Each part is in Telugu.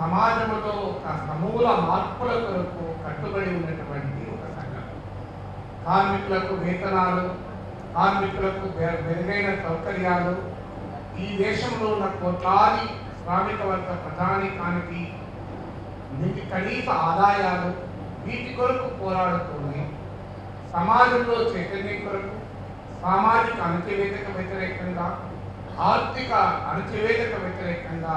సమాజంలో ఒక సమూల మార్పుల కొరకు కట్టుబడి ఉన్నటువంటి ఒక సంఘం. కార్మికులకు వేతనాలు, కార్మికులకు మెరుగైన సౌకర్యాలు, ఈ దేశంలో ఉన్న కోట్లాది శ్రామిక వర్గ ప్రధానికానికి కనీస ఆదాయాలు, వీటి కొరకు పోరాడుతూనే సమాజంలో చైతన్యం కొరకు, సామాజిక అణచివేతకు వ్యతిరేకంగా, ఆర్థిక అణచివేతకు వ్యతిరేకంగా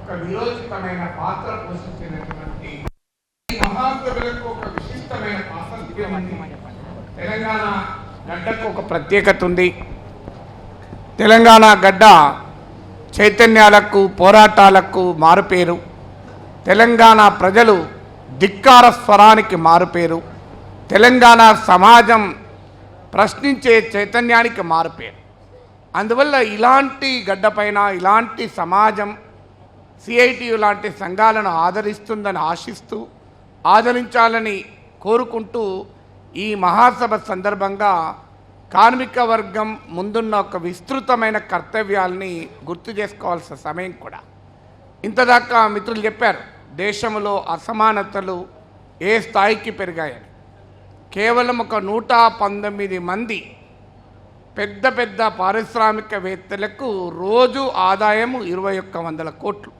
ఒక విరోచితమైన పాత్ర పోషించినటువంటి మహాసభలకు ఒక విశిష్టమైన ప్రాశస్త్యం ఉంది. తెలంగాణ గడ్డకు ఒక ప్రత్యేకత ఉంది. తెలంగాణ గడ్డ చైతన్యాలకు, పోరాటాలకు మారుపేరు. తెలంగాణ ప్రజలు ధిక్కార స్వరానికి మారుపేరు. తెలంగాణ సమాజం ప్రశ్నించే చైతన్యానికి మారుపేరు. అందువల్ల ఇలాంటి గడ్డపైన ఇలాంటి సమాజం సిఐటియు లాంటి సంఘాలను ఆదరిస్తుందని ఆశిస్తూ, ఆదరించాలని కోరుకుంటూ ఈ మహాసభ సందర్భంగా కార్మిక వర్గం ముందున్న ఒక విస్తృతమైన కర్తవ్యాలని గుర్తు చేసుకోవాల్సిన సమయం కూడా. ఇంతదాకా మిత్రులు చెప్పారు, దేశంలో అసమానతలు ఏ స్థాయికి పెరిగాయని. కేవలం ఒక 119 మంది పెద్ద పెద్ద పారిశ్రామికవేత్తలకు రోజు ఆదాయం 2100 కోట్లు.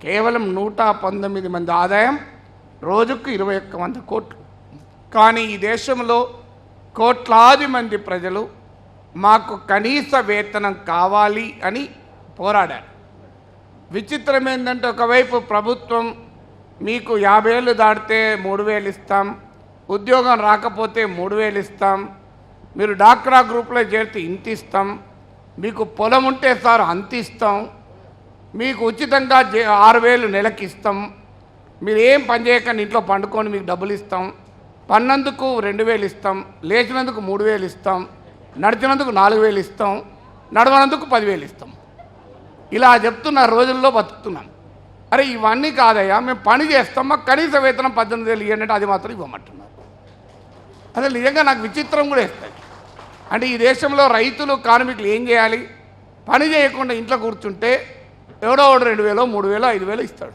కేవలం 119 మంది ఆదాయం, రోజుకు 2100 కోట్లు. కానీ ఈ దేశంలో కోట్లాది మంది ప్రజలు మాకు కనీస వేతనం కావాలి అని పోరాడారు. విచిత్రం ఏంటంటే, ఒకవైపు ప్రభుత్వం మీకు 50 ఏళ్ళు దాటితే 3000 ఇస్తాం, ఉద్యోగం రాకపోతే 3000 ఇస్తాం, మీరు డాక్రా గ్రూప్లో చేరితే ఇంత ఇస్తాం, మీకు పొలం ఉంటే సార్ అంత ఇస్తాం, మీకు ఉచితంగా 6000 నెలకి ఇస్తాం, మీరు ఏం పని చేయకుండా ఇంట్లో పండుకొని మీకు డబ్బులు ఇస్తాం, పన్నందుకు 2000 ఇస్తాం, లేచినందుకు 3000 ఇస్తాం, నడిచినందుకు 4000 ఇస్తాం, నడవనందుకు 10,000 ఇస్తాం. ఇలా చెప్తున్న రోజుల్లో బతుకుతున్నాం. అరే ఇవన్నీ కాదయ్యా, మేము పని చేస్తాం, మాకు కనీస వేతనం 18,000 ఇవ్వండి, అది మాత్రం ఇవ్వమంటున్నారు. అసలు నిజంగా నాకు విచిత్రం కూడా వేస్తుంది. అంటే ఈ దేశంలో రైతులు, కార్మికులు ఏం చేయాలి? పని చేయకుండా ఇంట్లో కూర్చుంటే ఎవడో 2,000, 3,000, 5,000 ఇస్తాడు.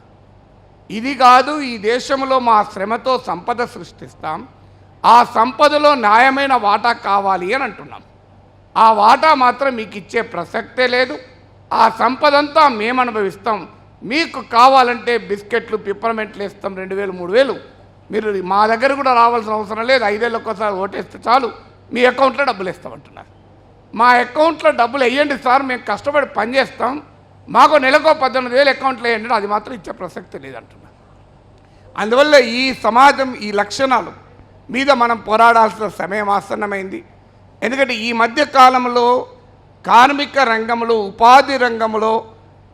ఇది కాదు, ఈ దేశంలో మా శ్రమతో సంపద సృష్టిస్తాం, ఆ సంపదలో న్యాయమైన వాటా కావాలి అని అంటున్నాం. ఆ వాటా మాత్రం మీకు ఇచ్చే ప్రసక్తే లేదు. ఆ సంపదంతా మేము అనుభవిస్తాం. మీకు కావాలంటే బిస్కెట్లు, పిప్పర్మెంట్లు ఇస్తాం 2,000, 3,000. మీరు మా దగ్గర కూడా రావాల్సిన అవసరం లేదు, 5 ఏళ్ళకి ఒకసారి ఓటేస్తే చాలు, మీ అకౌంట్లో డబ్బులు ఇస్తామంటున్నారు. మా అకౌంట్లో డబ్బులు వేయండి సార్, మేము కష్టపడి పనిచేస్తాం, మాకు నెలకో 18,000 అకౌంట్లో వేయండి, అది మాత్రం ఇచ్చే ప్రసక్తి లేదంటున్నారు. అందువల్ల ఈ సమాజం, ఈ లక్షణాలు మీద మనం పోరాడాల్సిన సమయం ఆసన్నమైంది. ఎందుకంటే ఈ మధ్య కాలంలో కార్మిక రంగంలో, ఉపాధి రంగంలో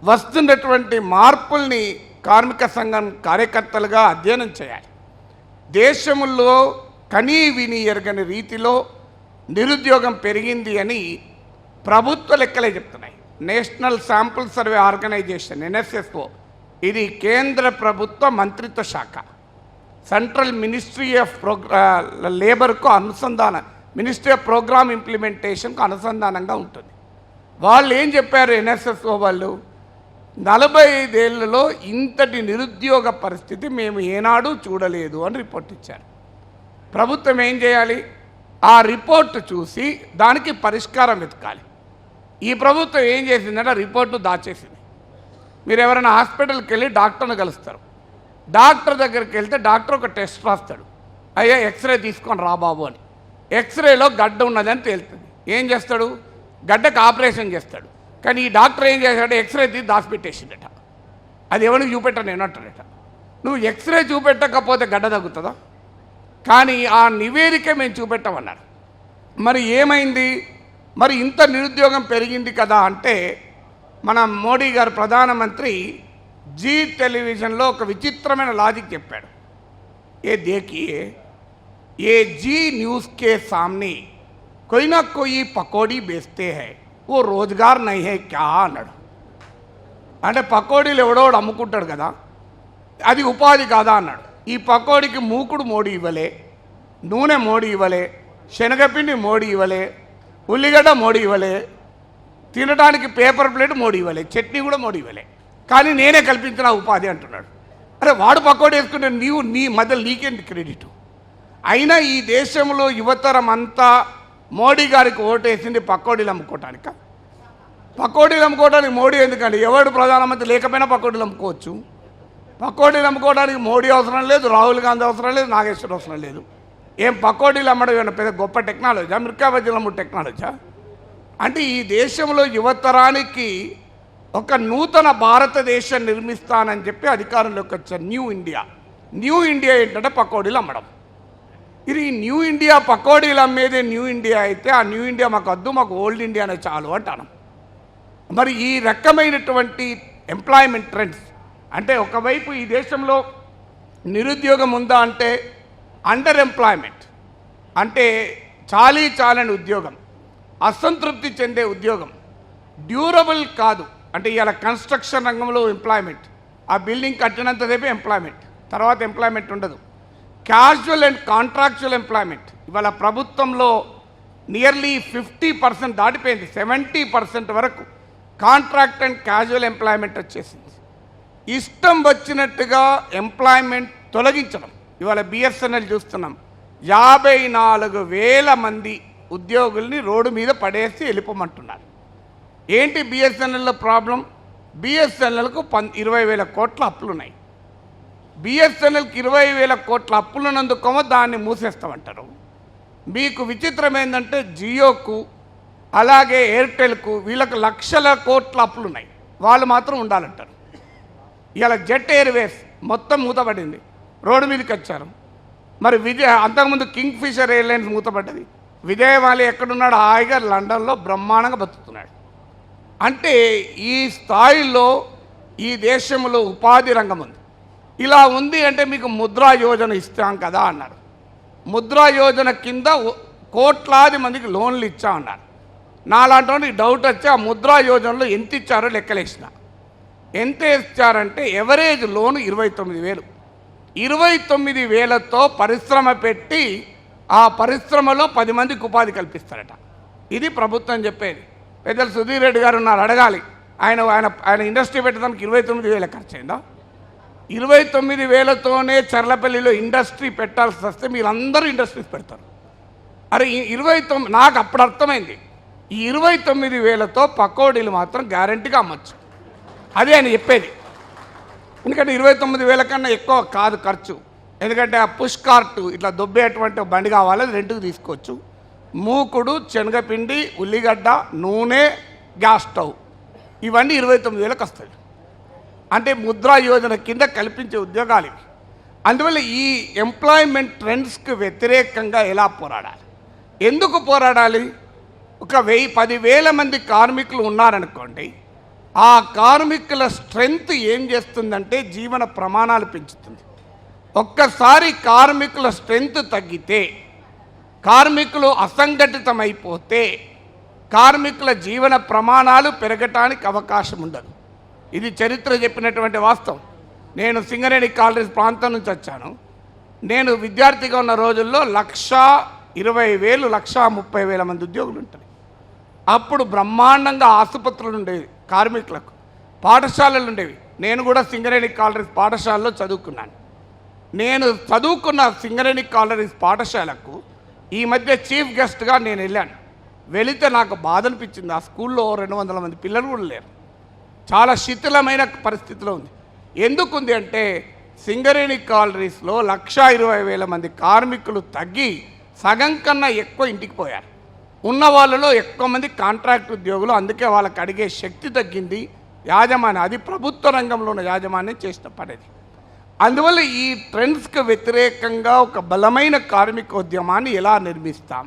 వస్తున్నటువంటి మార్పుల్ని కార్మిక సంఘం కార్యకర్తలుగా అధ్యయనం చేయాలి. దేశంలో కనీ విని ఎరగని రీతిలో నిరుద్యోగం పెరిగింది అని ప్రభుత్వ లెక్కలే చెప్తున్నాయి. National sample survey organization NSSO, ఇది కేంద్ర ప్రభుత్వ మంత్రిత్వ శాఖ, సెంట్రల్ మినిస్ట్రీ ఆఫ్ లేబర్కు అనుసంధానం, మినిస్ట్రీ ఆఫ్ ప్రోగ్రామ్ ఇంప్లిమెంటేషన్కు అనుసంధానంగా ఉంటుంది. వాళ్ళు ఏం చెప్పారు, NSSO వాళ్ళు, 45 ఏళ్లలో ఇంతటి నిరుద్యోగ పరిస్థితి మేము ఏనాడు చూడలేదు అని రిపోర్ట్ ఇచ్చారు. ప్రభుత్వం ఏం చేయాలి? ఆ రిపోర్టు చూసి దానికి పరిష్కారం వెతకాలి. ఈ ప్రభుత్వం ఏం చేసిందంటే రిపోర్ట్ను దాచేసింది. మీరు ఎవరైనా హాస్పిటల్కి వెళ్ళి డాక్టర్ని కలుస్తారు. డాక్టర్ దగ్గరికి వెళ్తే డాక్టర్ ఒక టెస్ట్ రాస్తాడు, అయ్యా ఎక్స్రే తీసుకొని రా బాబు అని. ఎక్స్రేలో గడ్డ ఉన్నదని తేలుతుంది. ఏం చేస్తాడు? గడ్డకు ఆపరేషన్ చేస్తాడు. కానీ ఈ డాక్టర్ ఏం చేశాడు? ఎక్స్రే తీసి దాచిపెట్టేసిందట. అది ఎవరికి చూపెట్టను ఏనంటాడట. నువ్వు ఎక్స్రే చూపెట్టకపోతే గడ్డ తగ్గుతుందా? కానీ ఆ నివేదిక మేము చూపెట్టమన్నారు. మరి ఏమైంది? మరి ఇంత నిరుద్యోగం పెరిగింది కదా అంటే, మన మోడీ గారు ప్రధానమంత్రి జీ టెలివిజన్లో ఒక విచిత్రమైన లాజిక్ చెప్పాడు. ఏ దేఖియే, ఏ జీ న్యూస్ కే సామ్నే कोई ना कोई पकौड़ी बेचते हैं, वो रोजगार नहीं है क्या అన్నాడు. అంటే పకోడీలు ఎవడోడు అమ్ముకుంటాడు కదా, అది ఉపాధి కాదా అన్నాడు. ఈ పకోడీకి మూకుడు మోడీ ఇవ్వలే, నూనె మోడీ ఇవ్వలే, శనగపిండి మోడీ ఇవ్వలే, ఉల్లిగడ్డ మోడీ ఇవ్వలే, తినడానికి పేపర్ ప్లేట్ మోడీ ఇవ్వలే, చట్నీ కూడా మోడీ ఇవ్వలే. కానీ నేనే కల్పించిన ఉపాధి అంటున్నాడు. అరే వాడు పక్కోడు వేసుకుంటే నీ మధ్యలో నీకేంటి క్రెడిట్? అయినా ఈ దేశంలో యువతరం అంతా మోడీ గారికి ఓటేసింది పక్కోడీలు అమ్ముకోవటానిక? పక్కోడీలు అమ్ముకోవడానికి మోడీ ఎందుకండి? ఎవడు ప్రధానమంత్రి లేకపోయినా పక్కోడీలు అమ్ముకోవచ్చు. పక్కోడీలు అమ్ముకోవడానికి మోడీ అవసరం లేదు, రాహుల్ గాంధీ అవసరం లేదు, నాగేశ్వర అవసరం లేదు. ఏం పక్కోడీలు అమ్మడం ఏమన్నా పెద్ద గొప్ప టెక్నాలజీ? అమెరికా బజ్జీలు టెక్నాలజీ? అంటే ఈ దేశంలో యువతరానికి ఒక నూతన భారతదేశం నిర్మిస్తానని చెప్పి అధికారంలోకి వచ్చారు. న్యూ ఇండియా ఏంటంటే పకోడీలు అమ్మడం. ఇది న్యూ ఇండియా పకోడీలు అమ్మేదే న్యూ ఇండియా అయితే ఆ న్యూ ఇండియా మాకు వద్దు, మాకు ఓల్డ్ ఇండియానే చాలు అంటాను. మరి ఈ రకమైనటువంటి ఎంప్లాయ్మెంట్ ట్రెండ్స్ అంటే ఒకవైపు ఈ దేశంలో నిరుద్యోగం ఉందా అంటే అండర్ ఎంప్లాయ్మెంట్ అంటే చాలని ఉద్యోగం, అసంతృప్తి చెందే ఉద్యోగం, డ్యూరబుల్ కాదు అంటే ఇవాళ కన్స్ట్రక్షన్ రంగంలో ఎంప్లాయ్మెంట్, ఆ బిల్డింగ్ కట్టినంతసేపు ఎంప్లాయ్మెంట్, తర్వాత ఎంప్లాయ్మెంట్ ఉండదు. క్యాజువల్ అండ్ కాంట్రాక్చువల్ ఎంప్లాయ్మెంట్ ఇవాళ ప్రభుత్వంలో నియర్లీ 50% దాటిపోయింది. 70% వరకు కాంట్రాక్ట్ అండ్ క్యాజువల్ ఎంప్లాయ్మెంట్ వచ్చేసింది. ఇష్టం వచ్చినట్టుగా ఎంప్లాయ్మెంట్ తొలగించడం. ఇవాళ బిఎస్ఎన్ఎల్ చూస్తున్నాం, 54,000 మంది ఉద్యోగుల్ని రోడ్డు మీద పడేసి వెళ్ళిపోమంటున్నారు. ఏంటి బిఎస్ఎన్ఎల్లో ప్రాబ్లం? బిఎస్ఎన్ఎల్కు 20,000 కోట్ల అప్పులున్నాయి. బిఎస్ఎన్ఎల్కి 20,000 కోట్ల అప్పులున్నందుకేమో దాన్ని మూసేస్తామంటారు. మీకు విచిత్రం ఏంటంటే జియోకు అలాగే ఎయిర్టెల్కు వీళ్ళకు లక్షల కోట్ల అప్పులున్నాయి, వాళ్ళు మాత్రం ఉండాలంటారు. ఇలా జెట్ ఎయిర్వేస్ మొత్తం మూతపడింది, రోడ్డు మీదకి వచ్చారు. మరి అంతకుముందు కింగ్ ఫిషర్ ఎయిర్లైన్స్ మూతపడ్డది. విజయవాడ ఎక్కడున్నాడు? హాయిగా లండన్లో బ్రహ్మాండంగా బతుకుతున్నాడు. అంటే ఈ స్థాయిలో ఈ దేశంలో ఉపాధి రంగం ఉంది. ఇలా ఉంది అంటే మీకు ముద్రా యోజన ఇస్తాం కదా అన్నారు. ముద్రా యోజన కింద కోట్లాది మందికి లోన్లు ఇచ్చామన్నారు. నాలాంటి డౌట్ వచ్చి ఆ ముద్రా యోజనలో ఎంత ఇచ్చారో లెక్కలేసిన. ఎంత ఇచ్చారంటే ఎవరేజ్ లోను 29,000. 29,000తో పరిశ్రమ పెట్టి ఆ పరిశ్రమలో 10 మందికి ఉపాధి కల్పిస్తారట. ఇది ప్రభుత్వం చెప్పేది. పెద్దలు సుధీర్ రెడ్డి గారు ఉన్నారు, అడగాలి. ఆయన ఇండస్ట్రీ పెట్టడానికి 29,000 ఖర్చు అయిందా? 29,000తోనే చర్లపల్లిలో ఇండస్ట్రీ పెట్టాల్సి వస్తే మీరందరూ ఇండస్ట్రీస్ పెడతారు. అరే 29 నాకు అప్పుడు అర్థమైంది, ఈ 29,000తో పకోడీలు మాత్రం గ్యారంటీగా అమ్మచ్చు. అదే ఆయన చెప్పేది. ఎందుకంటే 29,000 కన్నా ఎక్కువ కాదు ఖర్చు. ఎందుకంటే ఆ పుష్ కార్టు ఇట్లా దొబ్బేటువంటి బండి కావాలి, అది రెంట్కి తీసుకోవచ్చు. మూకుడు, శనగపిండి, ఉల్లిగడ్డ, నూనె, గ్యాస్ స్టవ్ ఇవన్నీ 29,000కి వస్తాయి. అంటే ముద్రా యోజన కింద కల్పించే ఉద్యోగాలు ఇవి. అందువల్ల ఈ ఎంప్లాయ్మెంట్ ట్రెండ్స్కి వ్యతిరేకంగా ఎలా పోరాడాలి? ఎందుకు పోరాడాలి? ఒక 10,000 మంది కార్మికులు ఉన్నారనుకోండి, ఆ కార్మికుల స్ట్రెంగ్త్ ఏం చేస్తుందంటే జీవన ప్రమాణాలు పెంచుతుంది. ఒక్కసారి కార్మికుల స్ట్రెంగ్త్ తగ్గితే, కార్మికులు అసంఘటితమైపోతే కార్మికుల జీవన ప్రమాణాలు పెరగటానికి అవకాశం ఉండదు. ఇది చరిత్ర చెప్పినటువంటి వాస్తవం. నేను సింగరేణి కాలనీస్ ప్రాంతం నుంచి వచ్చాను. నేను విద్యార్థిగా ఉన్న రోజుల్లో 1,20,000 1,30,000 మంది ఉద్యోగులు ఉంటారు. అప్పుడు బ్రహ్మాండంగా ఆసుపత్రులు ఉండేవి, కార్మికులకు పాఠశాలలు ఉండేవి. నేను కూడా సింగరేణి కాలనీస్ పాఠశాలలో చదువుకున్నాను. నేను చదువుకున్న సింగరేణి కాలనీస్ పాఠశాలకు ఈ మధ్య చీఫ్ గెస్ట్గా నేను వెళ్ళాను. వెళితే నాకు బాధ అనిపించింది. ఆ స్కూల్లో 200 మంది పిల్లలు కూడా లేరు. చాలా శిథిలమైన పరిస్థితిలో ఉంది. ఎందుకుంది అంటే సింగరేణి కాలనీస్లో 1,20,000 మంది కార్మికులు తగ్గి సగం కన్నా ఎక్కువ ఇంటికి పోయారు. ఉన్న వాళ్ళలో ఎక్కువ మంది కాంట్రాక్ట్ ఉద్యోగులు. అందుకే వాళ్ళకి అడిగే శక్తి తగ్గింది. యాజమాన్యం, అది ప్రభుత్వ రంగంలో ఉన్న యాజమాన్యం చేసిన పనేది. అందువల్ల ఈ ట్రెండ్స్కి వ్యతిరేకంగా ఒక బలమైన కార్మికోద్యమాన్ని ఎలా నిర్మిస్తాం?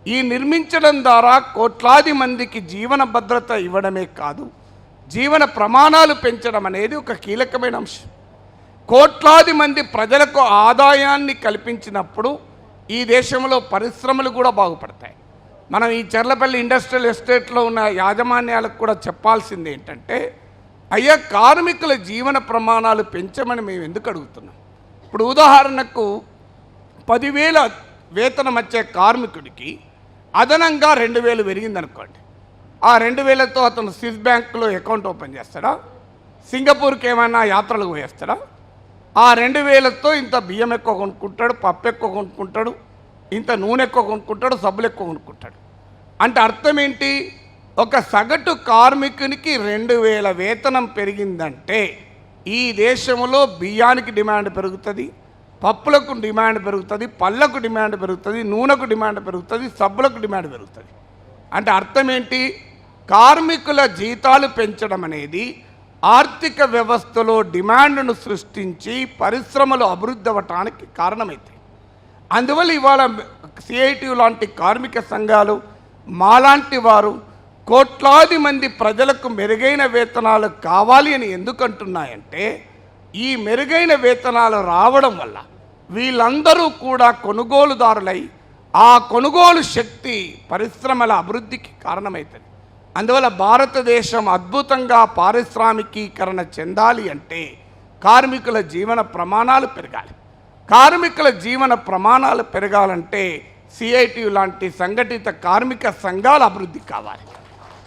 ఈ నిర్మించడం ద్వారా కోట్లాది మందికి జీవన భద్రత ఇవ్వడమే కాదు, జీవన ప్రమాణాలు పెంచడం అనేది ఒక కీలకమైన అంశం. కోట్లాది మంది ప్రజలకు ఆదాయాన్ని కల్పించినప్పుడు ఈ దేశంలో పరిశ్రమలు కూడా బాగుపడతాయి. మనం ఈ చర్లపల్లి ఇండస్ట్రియల్ ఎస్టేట్లో ఉన్న యాజమాన్యాలకు కూడా చెప్పాల్సింది ఏంటంటే, అయ్యా కార్మికుల జీవన ప్రమాణాలు పెంచమని మేము ఎందుకు అడుగుతున్నాం? ఇప్పుడు ఉదాహరణకు 10,000 వేతనం వచ్చే కార్మికుడికి అదనంగా 2,000 పెరిగిందనుకోండి. ఆ 2,000తో అతను స్విస్ బ్యాంకులో అకౌంట్ ఓపెన్ చేస్తాడా? సింగపూర్కి ఏమైనా యాత్రలకు పోయేస్తాడా? ఆ 2,000తో ఇంత బియ్యం ఎక్కువ కొనుక్కుంటాడు, పప్పు ఎక్కువ కొనుక్కుంటాడు, ఇంత నూనె ఎక్కువ కొనుక్కుంటాడు, సబ్బులు ఎక్కువ కొనుక్కుంటాడు. అంటే అర్థం ఏంటి? ఒక సగటు కార్మికునికి 2,000 వేతనం పెరిగిందంటే ఈ దేశంలో బియ్యానికి డిమాండ్ పెరుగుతుంది, పప్పులకు డిమాండ్ పెరుగుతుంది, పళ్ళకు డిమాండ్ పెరుగుతుంది, నూనెకు డిమాండ్ పెరుగుతుంది, సబ్బులకు డిమాండ్ పెరుగుతుంది. అంటే అర్థం ఏంటి? కార్మికుల జీతాలు పెంచడం అనేది ఆర్థిక వ్యవస్థలో డిమాండ్ను సృష్టించి పరిశ్రమలు అభివృద్ధి అవ్వటానికి కారణమవుతాయి. అందువల్ల ఇవాళ సిఐటియు లాంటి కార్మిక సంఘాలు, మాలాంటి వారు కోట్లాది మంది ప్రజలకు మెరుగైన వేతనాలు కావాలి అని ఎందుకంటున్నాయంటే, ఈ మెరుగైన వేతనాలు రావడం వల్ల వీళ్ళందరూ కూడా కొనుగోలుదారులై ఆ కొనుగోలు శక్తి పరిశ్రమల అభివృద్ధికి కారణమవుతుంది. అందువల్ల భారతదేశం అద్భుతంగా పారిశ్రామికీకరణ చెందాలి అంటే కార్మికుల జీవన ప్రమాణాలు పెరగాలి. కార్మికుల జీవన ప్రమాణాలు పెరగాలంటే సిఐటియు లాంటి సంఘటిత కార్మిక సంఘాల అభివృద్ధి కావాలి.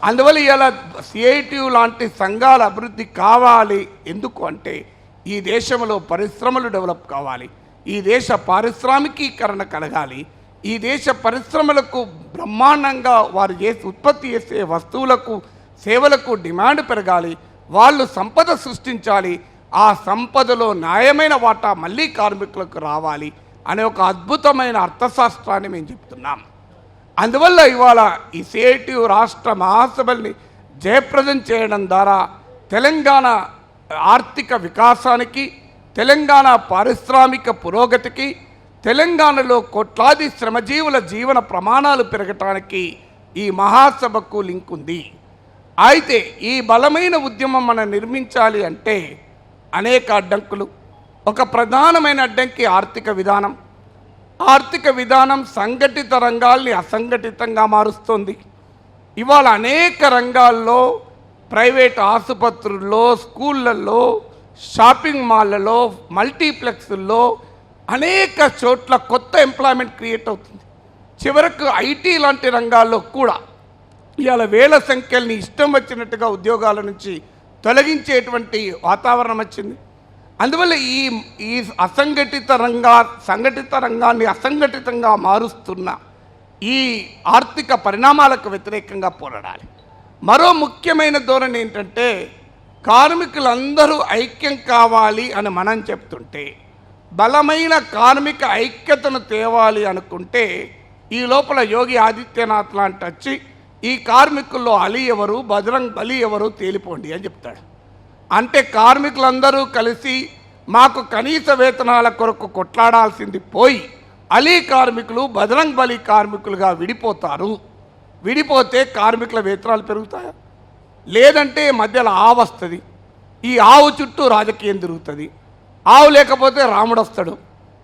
అందువల్ల ఇలా సిఐటియు లాంటి సంఘాల అభివృద్ధి కావాలి. ఎందుకు అంటే ఈ దేశంలో పరిశ్రమలు డెవలప్ కావాలి, ఈ దేశ పారిశ్రామికీకరణ కలగాలి, ఈ దేశ పరిశ్రమలకు బ్రహ్మాండంగా వారు ఉత్పత్తి చేసే వస్తువులకు సేవలకు డిమాండ్ పెరగాలి, వాళ్ళు సంపద సృష్టించాలి, ఆ సంపదలో న్యాయమైన వాటా మళ్ళీ కార్మికులకు రావాలి అనే ఒక అద్భుతమైన అర్థశాస్త్రాన్ని మేము చెప్తున్నాం. అందువల్ల ఇవాళ ఈ సిఐటియు రాష్ట్ర మహాసభల్ని జయప్రదం చేయడం ద్వారా తెలంగాణ ఆర్థిక వికాసానికి, తెలంగాణ పారిశ్రామిక పురోగతికి, తెలంగాణలో కోట్లాది శ్రమజీవుల జీవన ప్రమాణాలు పెరగటానికి ఈ మహాసభకు లింక్ ఉంది. అయితే ఈ బలమైన ఉద్యమం మనం నిర్మించాలి అంటే అనేక అడ్డంకులు. ఒక ప్రధానమైన అడ్డంకి ఆర్థిక విధానం. ఆర్థిక విధానం సంఘటిత రంగాల్ని అసంఘటితంగా మారుస్తుంది. ఇవాళ అనేక రంగాల్లో, ప్రైవేట్ ఆసుపత్రుల్లో, స్కూళ్ళల్లో, షాపింగ్ మాల్లలో, మల్టీప్లెక్స్ల్లో అనేక చోట్ల కొత్త ఎంప్లాయ్మెంట్ క్రియేట్ అవుతుంది. చివరకు ఐటీ లాంటి రంగాల్లో కూడా ఇవాళ వేల సంఖ్యల్ని ఇష్టం వచ్చినట్టుగా ఉద్యోగాల నుంచి తొలగించేటువంటి వాతావరణం వచ్చింది. అందువల్ల ఈ సంఘటిత రంగాన్ని అసంఘటితంగా మారుస్తున్న ఈ ఆర్థిక పరిణామాలకు వ్యతిరేకంగా పోరాడాలి. మరో ముఖ్యమైన ధోరణి ఏంటంటే కార్మికులందరూ ఐక్యం కావాలి అని మనం చెప్తుంటే, బలమైన కార్మిక ఐక్యతను తేవాలి అనుకుంటే ఈ లోపల యోగి ఆదిత్యనాథ్ లాంటి వచ్చి ఈ కార్మికుల్లో అలీ ఎవరు, బజరంగ్ బలి ఎవరు తేలిపోండి అని చెప్తాడు. అంటే కార్మికులందరూ కలిసి మాకు కనీస వేతనాల కొరకు కొట్లాడాల్సింది పోయి అలీ కార్మికులు బజరంగ్ బలి కార్మికులుగా విడిపోతారు. విడిపోతే కార్మికుల వేతనాలు పెరుగుతాయా? లేదంటే మధ్యలో ఆవు వస్తుంది, ఈ ఆవు చుట్టూ రాజకీయం తిరుగుతుంది. ఆవు లేకపోతే రాముడు వస్తాడు,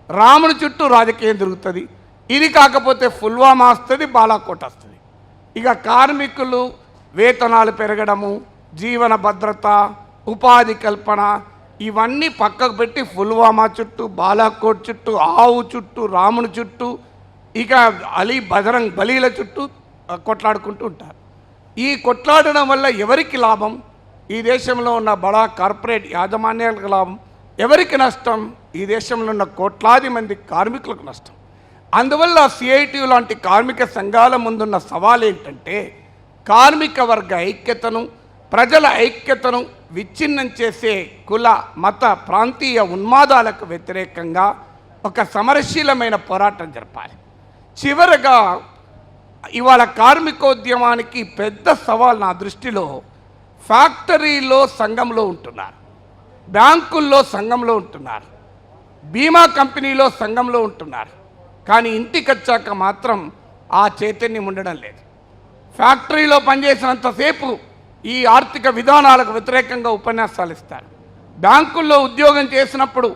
రాముడి చుట్టూ రాజకీయం తిరుగుతుంది. ఇది కాకపోతే పుల్వామా వస్తుంది, బాలాకోట్ వస్తుంది. ఇక కార్మికులు వేతనాలు పెరగడము, జీవన భద్రత, ఉపాధి కల్పన ఇవన్నీ పక్కకు పెట్టి పుల్వామా చుట్టూ, బాలాకోట్ చుట్టూ, ఆవు చుట్టూ, రాముని చుట్టూ, ఇక అలీ బజరంగ్ బలీల చుట్టూ కొట్లాడుకుంటూ ఉంటారు. ఈ కొట్లాడడం వల్ల ఎవరికి లాభం? ఈ దేశంలో ఉన్న బడా కార్పొరేట్ యాజమాన్యాలకు లాభం. ఎవరికి నష్టం? ఈ దేశంలో ఉన్న కోట్లాది మంది కార్మికులకు నష్టం. అందువల్ల సిఐటియు లాంటి కార్మిక సంఘాల ముందున్న సవాల్ ఏంటంటే కార్మిక వర్గ ఐక్యతను, ప్రజల ఐక్యతను విచ్ఛిన్నం చేసే కుల, మత, ప్రాంతీయ ఉన్మాదాలకు వ్యతిరేకంగా ఒక సమరశీలమైన పోరాటం జరపాలి. చివరగా ఇవాళ కార్మికోద్యమానికి పెద్ద సవాల్ నా దృష్టిలో ఫ్యాక్టరీలో సంఘంలో ఉంటున్నారు, బ్యాంకుల్లో సంఘంలో ఉంటున్నారు, బీమా కంపెనీలో సంఘంలో ఉంటున్నారు. కానీ ఇంటికి వచ్చాక మాత్రం ఆ చైతన్యం ఉండడం లేదు. ఫ్యాక్టరీలో పనిచేసినంతసేపు ఈ ఆర్థిక విధానాలకు వ్యతిరేకంగా ఉపన్యాసాలు ఇస్తారు. బ్యాంకుల్లో ఉద్యోగం చేసినప్పుడు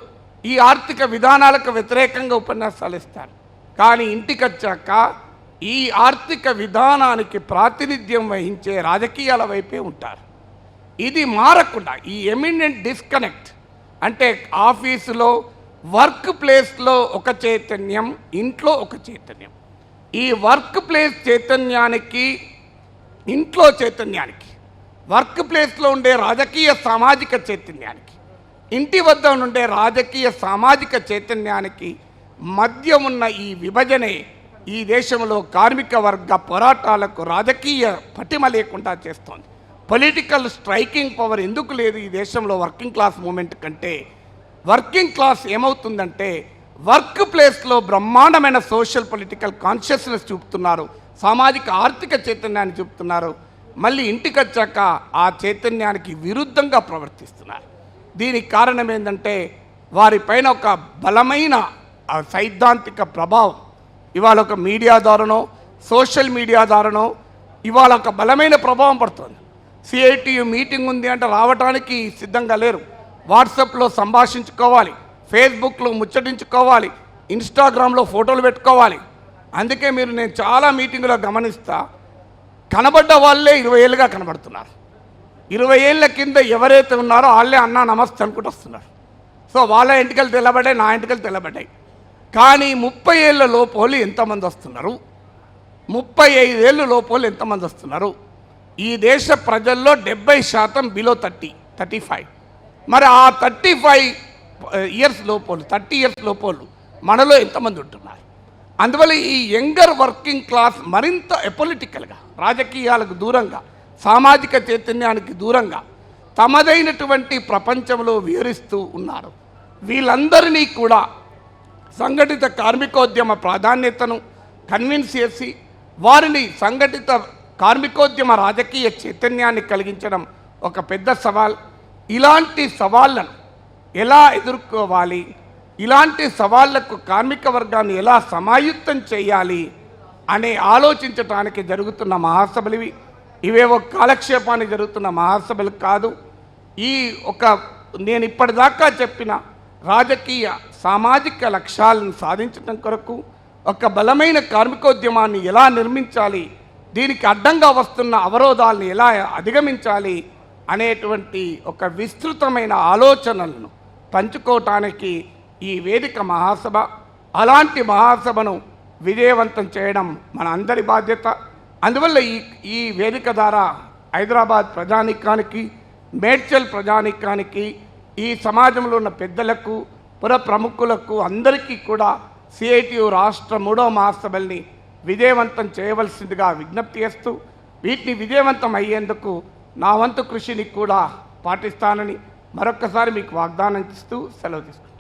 ఈ ఆర్థిక విధానాలకు వ్యతిరేకంగా ఉపన్యాసాలు ఇస్తారు. కానీ ఇంటికి వచ్చాక ఈ ఆర్థిక విధానానికి ప్రాతినిధ్యం వహించే రాజకీయాల వైపే ఉంటారు. ఇది మారకుండా ఈ ఎమినెంట్ డిస్కనెక్ట్ అంటే ఆఫీసులో, వర్క్ ప్లేస్లో ఒక చైతన్యం, ఇంట్లో ఒక చైతన్యం. ఈ వర్క్ ప్లేస్ చైతన్యానికి, ఇంట్లో చైతన్యానికి వర్క్ ప్లేస్లో ఉండే రాజకీయ సామాజిక చైతన్యానికి, ఇంటి వద్ద ఉండే రాజకీయ సామాజిక చైతన్యానికి మధ్య ఉన్న ఈ విభజనే ఈ దేశంలో కార్మిక వర్గ పోరాటాలకు రాజకీయ పటిమ లేకుండా చేస్తోంది. పొలిటికల్ స్ట్రైకింగ్ పవర్ ఎందుకు లేదు ఈ దేశంలో వర్కింగ్ క్లాస్ మూమెంట్ కంటే? వర్కింగ్ క్లాస్ ఏమవుతుందంటే వర్క్ ప్లేస్లో బ్రహ్మాండమైన సోషల్ పొలిటికల్ కాన్షియస్నెస్ చూపుతున్నారు, సామాజిక ఆర్థిక చైతన్యాన్ని చూపుతున్నారు. మళ్ళీ ఇంటికి వచ్చాక ఆ చైతన్యానికి విరుద్ధంగా ప్రవర్తిస్తున్నారు. దీనికి కారణం ఏంటంటే వారిపైన ఒక బలమైన సైద్ధాంతిక ప్రభావం ఇవాళ ఒక మీడియా ద్వారానో సోషల్ మీడియా ద్వారానో ఇవాళ ఒక బలమైన ప్రభావం పడుతుంది. సిఐటియు మీటింగ్ ఉంది అంటే రావడానికి సిద్ధంగా లేరు. వాట్సాప్లో సంభాషించుకోవాలి, ఫేస్బుక్లో ముచ్చటించుకోవాలి, ఇన్స్టాగ్రామ్లో ఫోటోలు పెట్టుకోవాలి. అందుకే నేను చాలా మీటింగులో గమనిస్తా, కనబడ్డ వాళ్ళే 20 ఏళ్ళుగా కనబడుతున్నారు. 20 ఏళ్ళ కింద ఎవరైతే ఉన్నారో వాళ్ళే అన్నా నమస్తే అనుకుంటూ వస్తున్నారు. సో వాళ్ళ ఎంటికలు తెల్లబడ్డాయి, నా ఎంటికలు తెల్లబడ్డాయి. కానీ 30 ఏళ్ళ లోపోలు ఎంతమంది వస్తున్నారు? 35 ఏళ్ళ లోపోలు ఎంతమంది వస్తున్నారు? ఈ దేశ ప్రజల్లో 70% బిలో 35. మరి ఆ 35 ఇయర్స్ లోపోలు 30 ఇయర్స్ లోపోలు మనలో ఎంతమంది ఉంటున్నారు? అందువల్ల ఈ యంగర్ వర్కింగ్ క్లాస్ మరింత ఎపొలిటికల్గా, రాజకీయాలకు దూరంగా, సామాజిక చైతన్యానికి దూరంగా తమదైనటువంటి ప్రపంచంలో విహరిస్తూ ఉన్నారు. వీళ్ళందరినీ కూడా సంఘటిత కార్మికోద్యమ ప్రాధాన్యతను కన్విన్స్ చేసి వారిని సంఘటిత కార్మికోద్యమ రాజకీయ చైతన్యాన్ని కలిగించడం ఒక పెద్ద సవాల్. ఇలాంటి సవాళ్ళను ఎలా ఎదుర్కోవాలి, ఇలాంటి సవాళ్లకు కార్మిక వర్గాన్ని ఎలా సమాయుక్తం చేయాలి అనే ఆలోచించటానికి జరుగుతున్న మహాసభలు ఇవేవో కాలక్షేపానికి జరుగుతున్న మహాసభలు కాదు. నేను ఇప్పటిదాకా చెప్పిన రాజకీయ సామాజిక లక్ష్యాలను సాధించడం కొరకు ఒక బలమైన కార్మికోద్యమాన్ని ఎలా నిర్మించాలి, దీనికి అడ్డంగా వస్తున్న అవరోధాలను ఎలా అధిగమించాలి అనేటువంటి ఒక విస్తృతమైన ఆలోచనలను పంచుకోవటానికి ఈ వేదిక మహాసభ. అలాంటి మహాసభను విజయవంతం చేయడం మన అందరి బాధ్యత. అందువల్ల ఈ వేదిక ద్వారా హైదరాబాద్ ప్రజానీకానికి, మేడ్చల్ ప్రజానీకానికి, ఈ సమాజంలో ఉన్న పెద్దలకు, పుర ప్రముఖులకు అందరికీ కూడా సిఐటియు రాష్ట్ర 3వ మహాసభల్ని విజయవంతం చేయవలసిందిగా విజ్ఞప్తి చేస్తూ, వీటిని విజయవంతం అయ్యేందుకు నా వంతు కృషిని కూడా పాటిస్తానని మరొక్కసారి మీకు వాగ్దానం ఇస్తూ సెలవు తీసుకుంటాను.